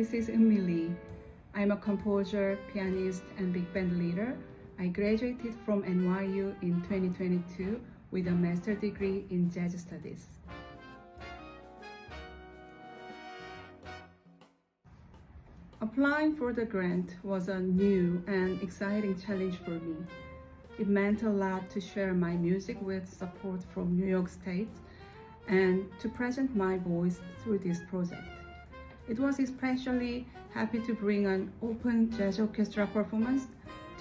this is Eunmi. I'm a composer, pianist, and big band leader. I graduated from NYU in 2022 with a master's degree in jazz studies. Applying for the grant was a new and exciting challenge for me. It meant a lot to share my music with support from New York State and to present my voice through this project. It was especially happy to bring an open jazz orchestra performance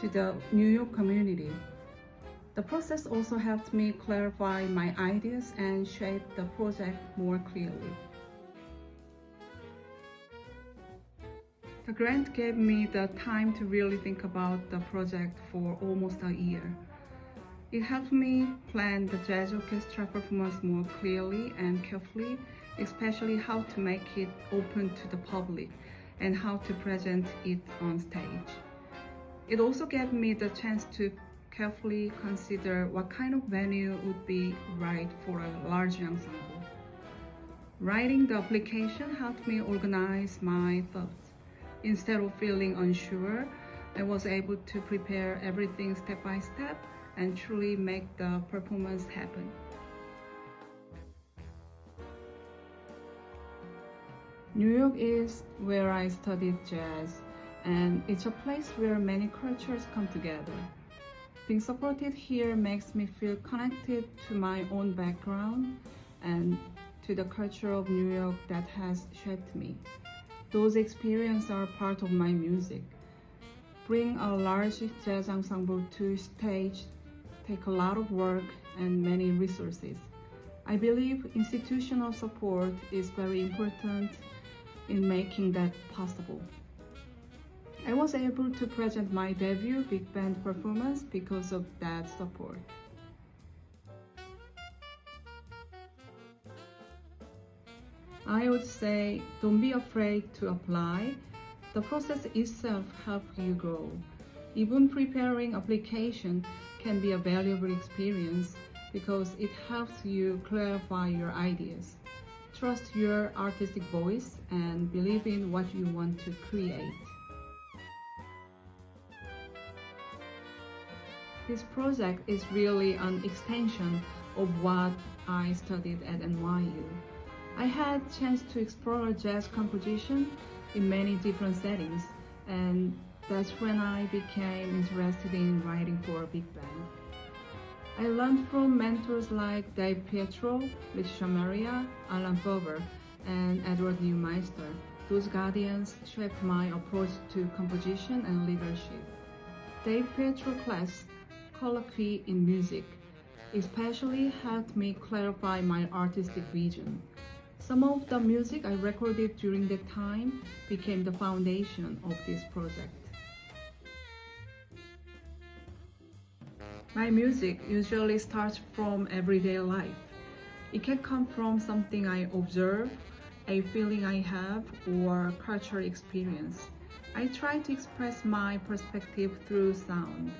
to the New York community. The process also helped me clarify my ideas and shape the project more clearly. The grant gave me the time to really think about the project for almost a year. It helped me plan the jazz orchestra performance more clearly and carefully, especially how to make it open to the public and how to present it on stage. It also gave me the chance to carefully consider what kind of venue would be right for a large ensemble. Writing the application helped me organize my thoughts. Instead of feeling unsure, I was able to prepare everything step by step and truly make the performance happen. New York is where I studied jazz, and it's a place where many cultures come together. Being supported here makes me feel connected to my own background and to the culture of New York that has shaped me. Those experiences are part of my music. Bring a large jazz ensemble to stage take a lot of work and many resources. I believe institutional support is very important in making that possible. I was able to present my debut big band performance because of that support. I would say don't be afraid to apply. The process itself helps you grow. Even preparing application can be a valuable experience because it helps you clarify your ideas. Trust your artistic voice and believe in what you want to create. This project is really an extension of what I studied at NYU. I had a chance to explore jazz composition in many different settings, and that's when I became interested in writing for a big band. I learned from mentors like Dave Pietro, Maria, Alan Fover, and Edward Neumeister. Those guardians shaped my approach to composition and leadership. Dave Pietro class, Colloquy in Music, especially helped me clarify my artistic vision. Some of the music I recorded during that time became the foundation of this project. My music usually starts from everyday life. It can come from something I observe, a feeling I have, or cultural experience. I try to express my perspective through sound.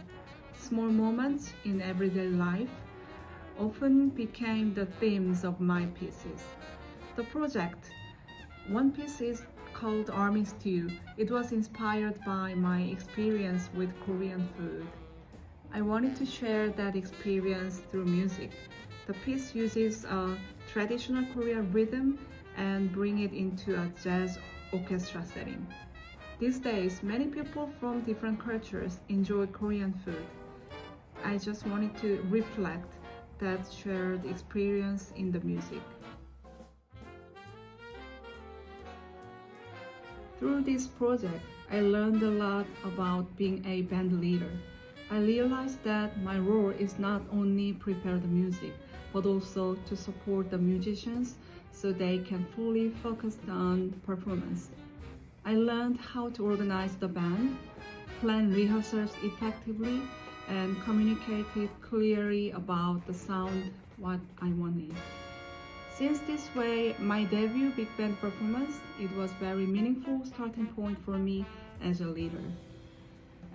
Small moments in everyday life often became the themes of my pieces. The project, one piece is called Army Stew. It was inspired by my experience with Korean food. I wanted to share that experience through music. The piece uses a traditional Korean rhythm and bring it into a jazz orchestra setting. These days, many people from different cultures enjoy Korean food. I just wanted to reflect that shared experience in the music. Through this project, I learned a lot about being a band leader. I realized that my role is not only prepare the music, but also to support the musicians so they can fully focus on performance. I learned how to organize the band, plan rehearsals effectively, and communicate it clearly about the sound, what I wanted. Since this way, my debut big band performance, it was very meaningful starting point for me as a leader.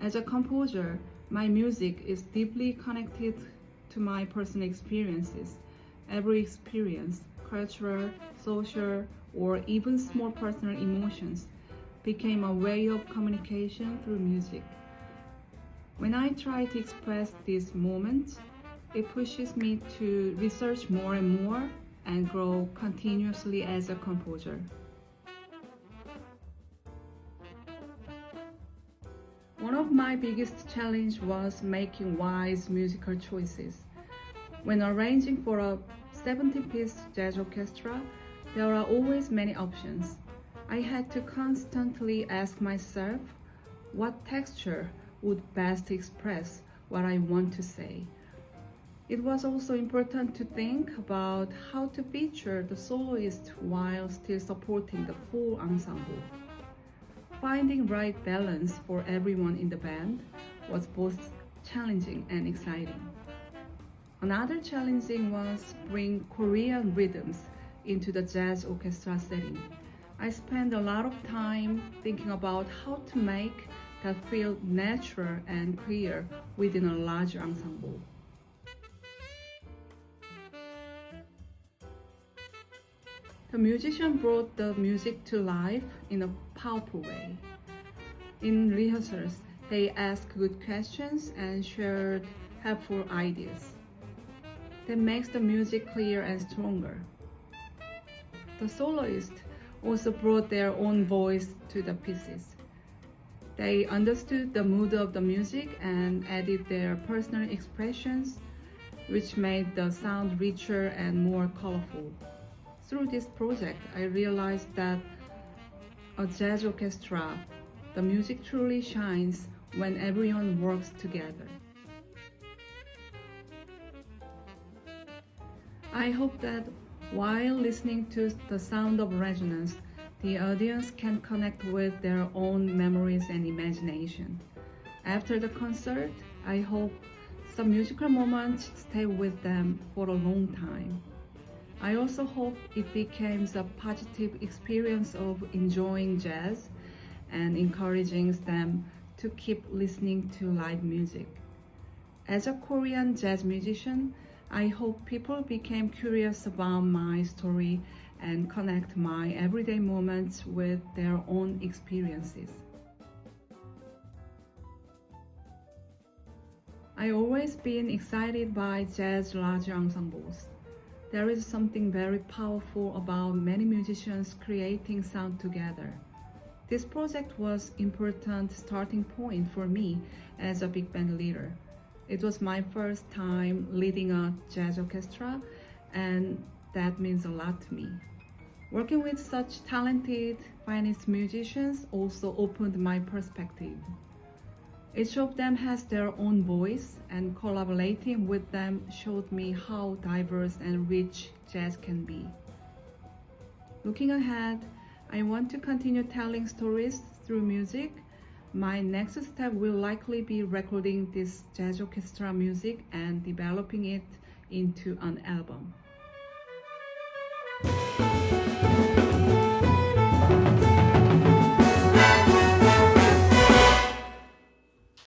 As a composer, my music is deeply connected to my personal experiences. Every experience, cultural, social, or even small personal emotions, became a way of communication through music. When I try to express this moment, it pushes me to research more and more and grow continuously as a composer. One of my biggest challenges was making wise musical choices. When arranging for a 70-piece jazz orchestra, there are always many options. I had to constantly ask myself what texture would best express what I want to say. It was also important to think about how to feature the soloist while still supporting the full ensemble. Finding right balance for everyone in the band was both challenging and exciting. Another challenging was bring Korean rhythms into the jazz orchestra setting. I spent a lot of time thinking about how to make that feel natural and clear within a large ensemble. The musician brought the music to life in a powerful way. In rehearsals, they asked good questions and shared helpful ideas. That makes the music clear and stronger. The soloists also brought their own voice to the pieces. They understood the mood of the music and added their personal expressions, which made the sound richer and more colorful. Through this project, I realized that a jazz orchestra, the music truly shines when everyone works together. I hope that while listening to the sound of resonance, the audience can connect with their own memories and imagination. After the concert, I hope some musical moments stay with them for a long time. I also hope it becomes a positive experience of enjoying jazz and encouraging them to keep listening to live music. As a Korean jazz musician, I hope people became curious about my story and connect my everyday moments with their own experiences. I've always been excited by jazz large ensembles. There is something very powerful about many musicians creating sound together. This project was an important starting point for me as a big band leader. It was my first time leading a jazz orchestra, and that means a lot to me. Working with such talented, finest musicians also opened my perspective. Each of them has their own voice, and collaborating with them showed me how diverse and rich jazz can be. Looking ahead, I want to continue telling stories through music. My next step will likely be recording this jazz orchestra music and developing it into an album.